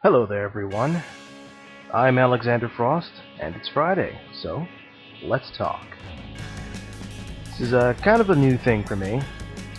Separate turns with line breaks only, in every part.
Hello there, everyone. I'm Alexander Frost, and it's Friday, so let's talk. This is kind of a new thing for me.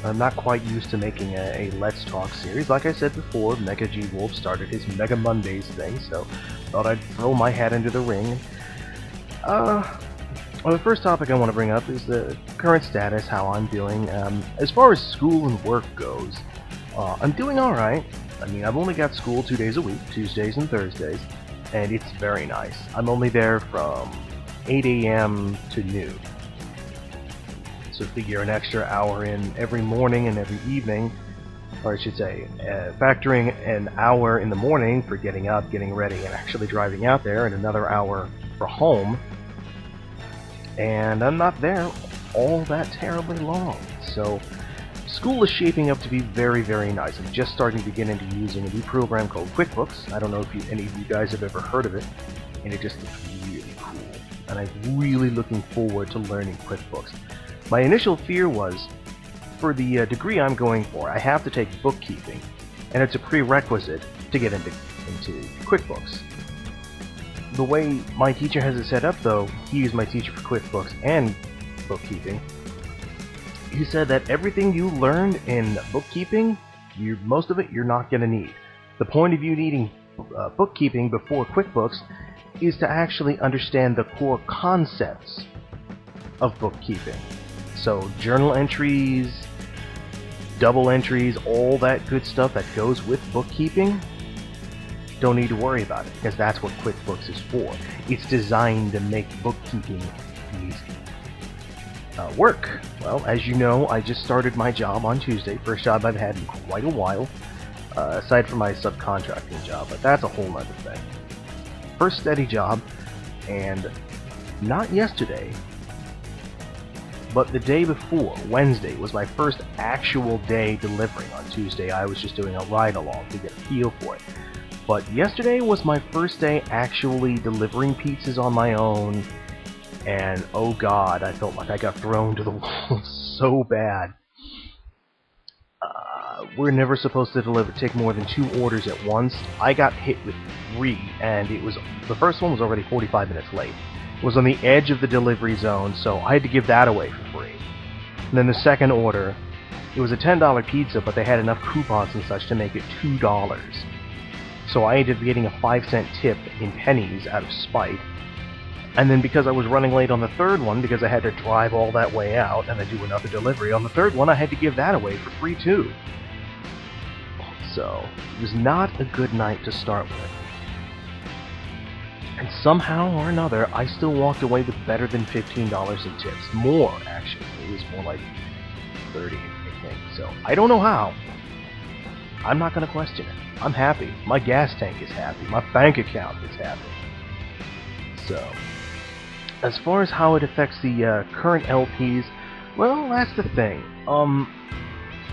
I'm not quite used to making a Let's Talk series. Like I said before, Mega G Wolf started his Mega Mondays thing, so thought I'd throw my hat into the ring. Well, the first topic I want to bring up is the current status, how I'm doing. As far as school and work goes, I'm doing alright. I mean, I've only got school 2 days a week, Tuesdays and Thursdays, and it's very nice. I'm only there from 8 a.m. to noon. So figure an extra hour in every morning and every evening, or I should say, factoring an hour in the morning for getting up, getting ready, and actually driving out there, and another hour for home. And I'm not there all that terribly long. So school is shaping up to be very, very nice. I'm just starting to get into using a new program called QuickBooks. I don't know if any of you guys have ever heard of it, and it just looks really cool. And I'm really looking forward to learning QuickBooks. My initial fear was, for the degree I'm going for, I have to take bookkeeping, and it's a prerequisite to get into QuickBooks. The way my teacher has it set up, though, he is my teacher for QuickBooks and bookkeeping. He said that everything you learned in bookkeeping, most of it you're not going to need. The point of you needing bookkeeping before QuickBooks is to actually understand the core concepts of bookkeeping. So journal entries, double entries, all that good stuff that goes with bookkeeping, don't need to worry about it, because that's what QuickBooks is for. It's designed to make bookkeeping easy. Work. Well, as you know, I just started my job on Tuesday. First job I've had in quite a while, aside from my subcontracting job, but that's a whole other thing. First steady job, and not yesterday, but the day before, Wednesday, was my first actual day delivering. On Tuesday, I was just doing a ride-along to get a feel for it. But yesterday was my first day actually delivering pizzas on my own, and oh god, I felt like I got thrown to the wall so bad. We're never supposed to take more than 2 orders at once. I got hit with 3, and the first one was already 45 minutes late. It was on the edge of the delivery zone, so I had to give that away for free. And then the second order, it was a $10 pizza, but they had enough coupons and such to make it $2. So I ended up getting a 5-cent tip in pennies out of spite. And then because I was running late on the third one, because I had to drive all that way out and then do another delivery on the third one, I had to give that away for free too. So it was not a good night to start with. And somehow or another, I still walked away with better than $15 in tips. More, actually. It was more like 30, I think. So I don't know how. I'm not going to question it. I'm happy. My gas tank is happy. My bank account is happy. So, as far as how it affects the current LPs, well, that's the thing.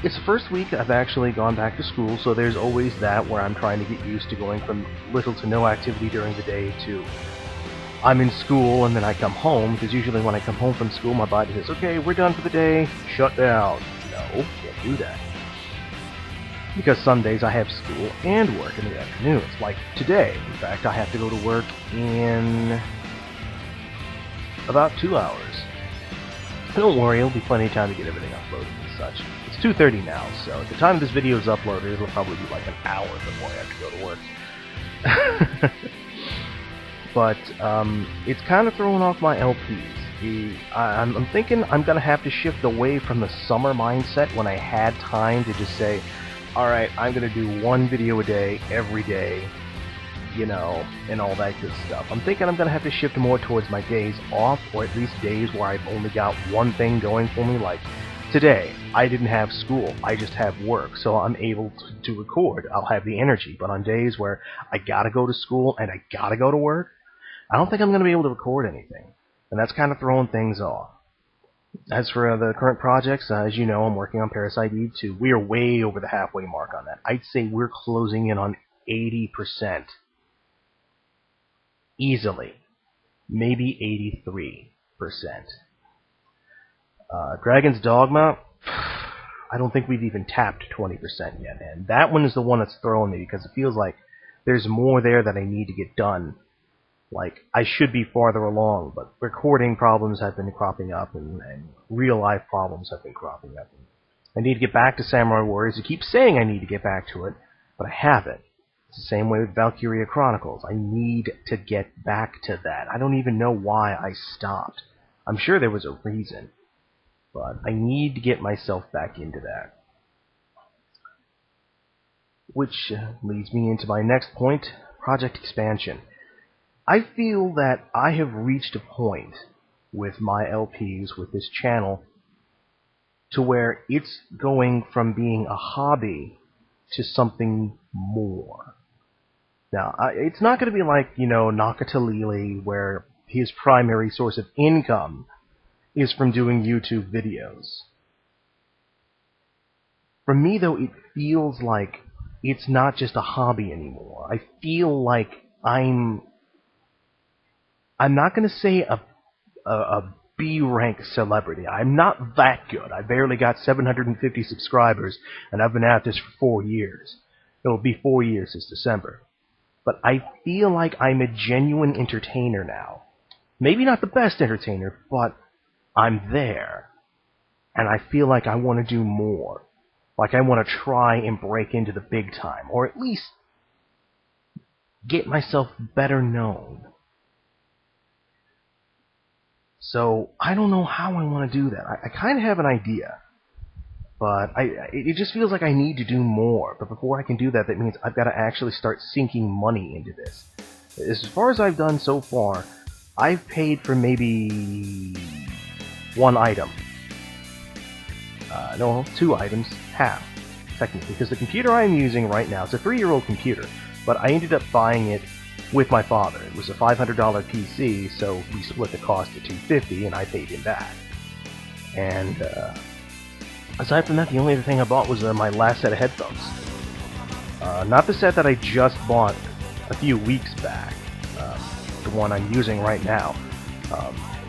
It's the first week I've actually gone back to school, so there's always that where I'm trying to get used to going from little to no activity during the day to I'm in school and then I come home, because usually when I come home from school my body says, okay, we're done for the day, shut down. No, can't do that. Because some days I have school and work in the afternoons, like today. In fact, I have to go to work in about 2 hours. Don't worry, it'll be plenty of time to get everything uploaded and such. It's 2:30 now, so at the time this video is uploaded, it'll probably be like an hour before I have to go to work. But it's kind of throwing off my LPs. I'm thinking I'm going to have to shift away from the summer mindset when I had time to just say, alright, I'm going to do 1 video a day, every day, you know, and all that good stuff. I'm thinking I'm going to have to shift more towards my days off, or at least days where I've only got one thing going for me. Like today, I didn't have school, I just have work, so I'm able to record. I'll have the energy. But on days where I gotta go to school and I gotta go to work, I don't think I'm going to be able to record anything. And that's kind of throwing things off. As for the current projects, as you know, I'm working on Parasite Eve 2. We are way over the halfway mark on that. I'd say we're closing in on 80%. Easily. Maybe 83%. Dragon's Dogma, I don't think we've even tapped 20% yet. And that one is the one that's throwing me, because it feels like there's more there that I need to get done. Like, I should be farther along, but recording problems have been cropping up, and real-life problems have been cropping up. I need to get back to Samurai Warriors. I keep saying I need to get back to it, but I haven't. It's the same way with Valkyria Chronicles. I need to get back to that. I don't even know why I stopped. I'm sure there was a reason, but I need to get myself back into that. Which leads me into my next point, project expansion. I feel that I have reached a point with my LPs, with this channel, to where it's going from being a hobby to something more. Now, it's not going to be like, Nakatalili, where his primary source of income is from doing YouTube videos. For me, though, it feels like it's not just a hobby anymore. I feel like I'm not going to say a B-rank celebrity. I'm not that good. I barely got 750 subscribers, and I've been at this for 4 years. It'll be 4 years this December. But I feel like I'm a genuine entertainer now. Maybe not the best entertainer, but I'm there. And I feel like I want to do more. Like I want to try and break into the big time, or at least get myself better known. So, I don't know how I want to do that. I kind of have an idea, but it just feels like I need to do more. But before I can do that, that means I've got to actually start sinking money into this. As far as I've done so far, I've paid for maybe one item. No, 2 items, half, technically, because the computer I'm using right now, it's a 3-year-old computer, but I ended up buying it with my father. It was a $500 PC, so we split the cost at $250, and I paid him that. And aside from that, the only other thing I bought was my last set of headphones. Not the set that I just bought a few weeks back, the one I'm using right now.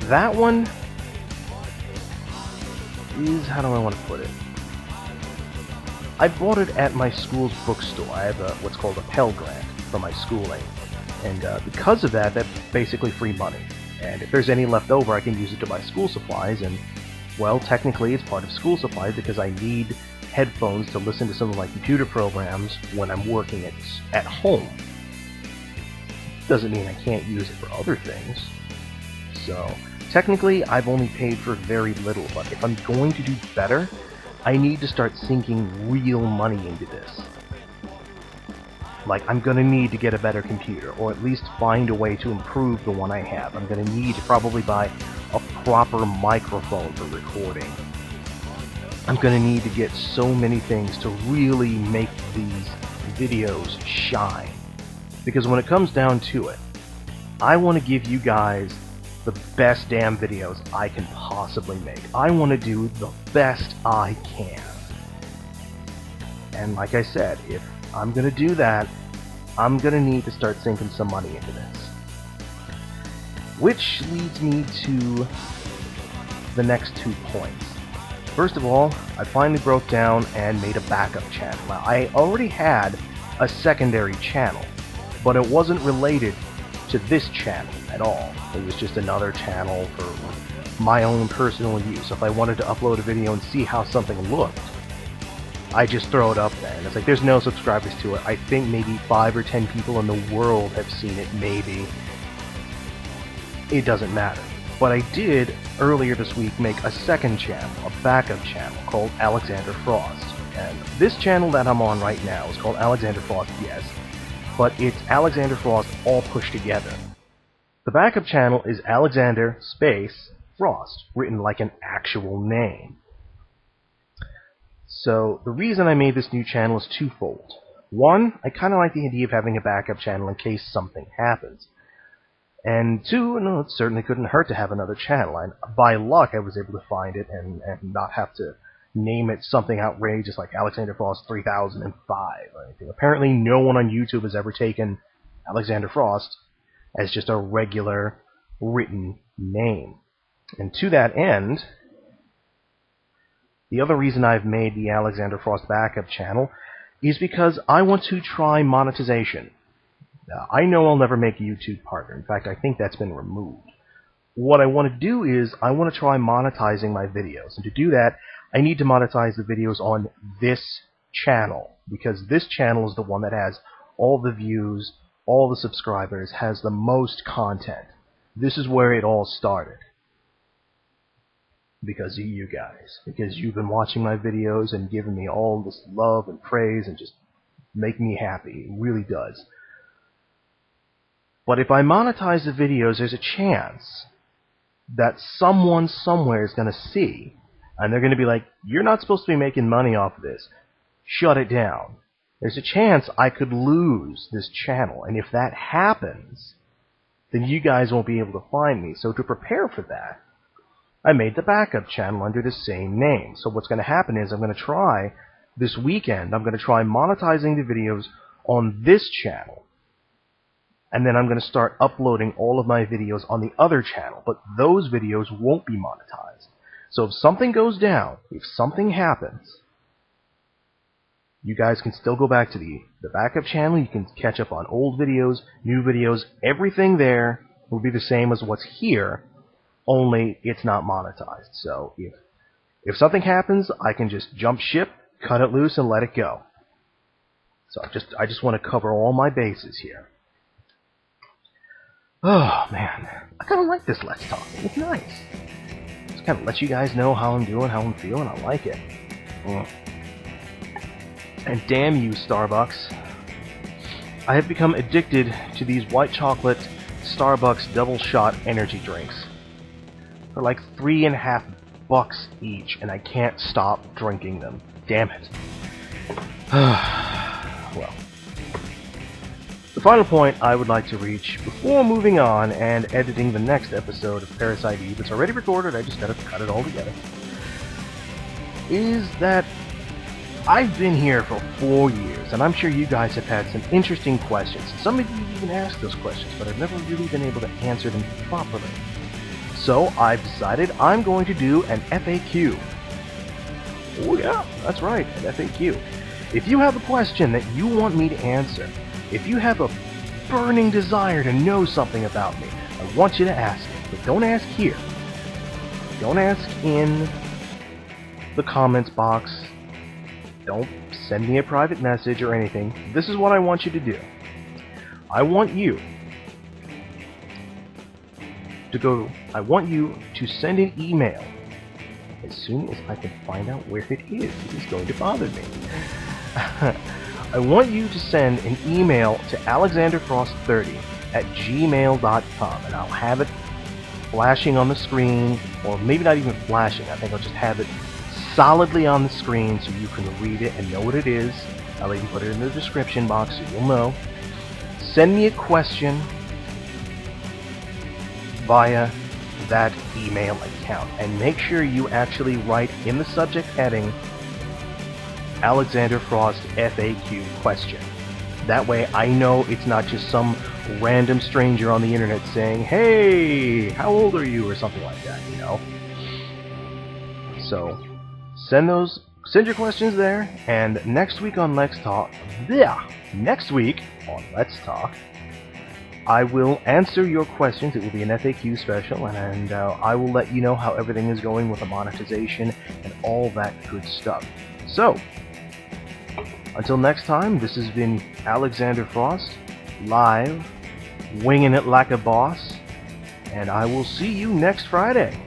That one is, how do I want to put it? I bought it at my school's bookstore. I have what's called a Pell Grant for my schooling. And because of that, that's basically free money. And if there's any left over, I can use it to buy school supplies. And, well, technically it's part of school supplies because I need headphones to listen to some of my computer programs when I'm working at home. Doesn't mean I can't use it for other things. So, technically, I've only paid for very little. But if I'm going to do better, I need to start sinking real money into this. Like, I'm going to need to get a better computer, or at least find a way to improve the one I have. I'm going to need to probably buy a proper microphone for recording. I'm going to need to get so many things to really make these videos shine. Because when it comes down to it, I want to give you guys the best damn videos I can possibly make. I want to do the best I can. And like I said, if I'm going to do that, I'm going to need to start sinking some money into this. Which leads me to the next 2 points. First of all, I finally broke down and made a backup channel. Now, I already had a secondary channel, but it wasn't related to this channel at all. It was just another channel for my own personal use. If I wanted to upload a video and see how something looked, I just throw it up there. And it's like, there's no subscribers to it. I think maybe 5 or 10 people in the world have seen it, maybe. It doesn't matter. But I did, earlier this week, make a second channel, a backup channel, called Alexander Frost. And this channel that I'm on right now is called Alexander Frost, yes. But it's Alexander Frost all pushed together. The backup channel is Alexander space Frost, written like an actual name. So, the reason I made this new channel is twofold. One, I kind of like the idea of having a backup channel in case something happens. And 2, no, it certainly couldn't hurt to have another channel. And by luck, I was able to find it and not have to name it something outrageous like Alexander Frost 3005 or anything. Apparently, no one on YouTube has ever taken Alexander Frost as just a regular written name. And to that end, the other reason I've made the Alexander Frost backup channel is because I want to try monetization. I know I'll never make a YouTube partner. In fact, I think that's been removed. What I want to do is I want to try monetizing my videos. And to do that, I need to monetize the videos on this channel, because this channel is the one that has all the views, all the subscribers, has the most content. This is where it all started. Because of you guys. Because you've been watching my videos and giving me all this love and praise and just make me happy. It really does. But if I monetize the videos, there's a chance that someone somewhere is going to see, and they're going to be like, you're not supposed to be making money off of this. Shut it down. There's a chance I could lose this channel, and if that happens, then you guys won't be able to find me. So to prepare for that, I made the backup channel under the same name. So what's going to happen is I'm going to try, this weekend, I'm going to try monetizing the videos on this channel. And then I'm going to start uploading all of my videos on the other channel. But those videos won't be monetized. So if something goes down, if something happens, you guys can still go back to the backup channel. You can catch up on old videos, new videos. Everything there will be the same as what's here, only it's not monetized. So if something happens, I can just jump ship, cut it loose, and let it go. So I just want to cover all my bases here. Oh, man. I kind of like this Let's Talk. It's nice. Just kind of let you guys know how I'm doing, how I'm feeling. I like it. And damn you, Starbucks. I have become addicted to these white chocolate Starbucks double shot energy drinks. They're like $3.50 each, and I can't stop drinking them. Damn it. Well. The final point I would like to reach before moving on and editing the next episode of Parasite Eve, it's already recorded, I just gotta cut it all together, is that I've been here for 4 years, and I'm sure you guys have had some interesting questions. Some of you even asked those questions, but I've never really been able to answer them properly. So I've decided I'm going to do an FAQ. Oh yeah, that's right, an FAQ. If you have a question that you want me to answer, if you have a burning desire to know something about me, I want you to ask it. But don't ask here. Don't ask in the comments box. Don't send me a private message or anything. This is what I want you to do. I want you to send an email as soon as I can find out where it is. It is going to bother me. I want you to send an email to alexanderfrost30@gmail.com, and I'll have it flashing on the screen, or maybe not even flashing. I think I'll just have it solidly on the screen so you can read it and know what it is. I'll even put it in the description box so you'll know. Send me a question via that email account, and make sure you actually write in the subject heading Alexander Frost FAQ question. That way I know it's not just some random stranger on the internet saying, hey, how old are you, or something like that, you know. So send your questions there, and next week on Let's Talk, I will answer your questions. It will be an FAQ special, and I will let you know how everything is going with the monetization and all that good stuff. So, until next time, this has been Alexander Frost, live, winging it like a boss, and I will see you next Friday.